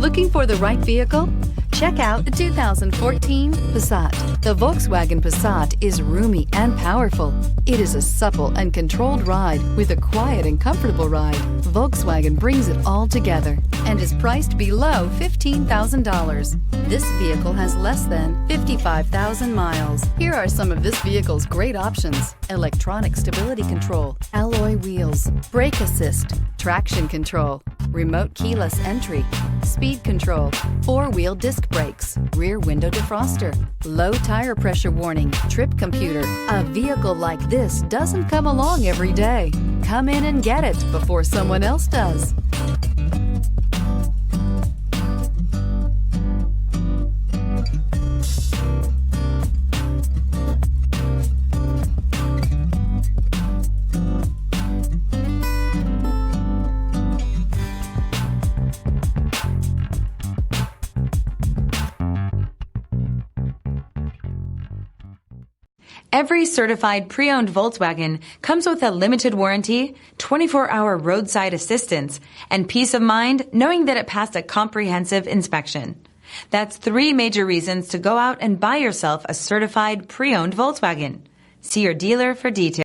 Looking for the right vehicle? Check out the 2014 Passat. The Volkswagen Passat is roomy and powerful. It is a supple and controlled ride with a quiet and comfortable ride. Volkswagen brings it all together and is priced below $15,000. This vehicle has less than 55,000 miles. Here are some of this vehicle's great options: electronic stability control, alloy wheels, brake assist, traction control, remote keyless entry, speed control, four-wheel disc brakes, rear window defroster, low tire pressure warning, trip computer. A vehicle like this doesn't come along every day. Come in and get it before someone else does. Every certified pre-owned Volkswagen comes with a limited warranty, 24-hour roadside assistance, and peace of mind knowing that it passed a comprehensive inspection. That's 3 major reasons to go out and buy yourself a certified pre-owned Volkswagen. See your dealer for details.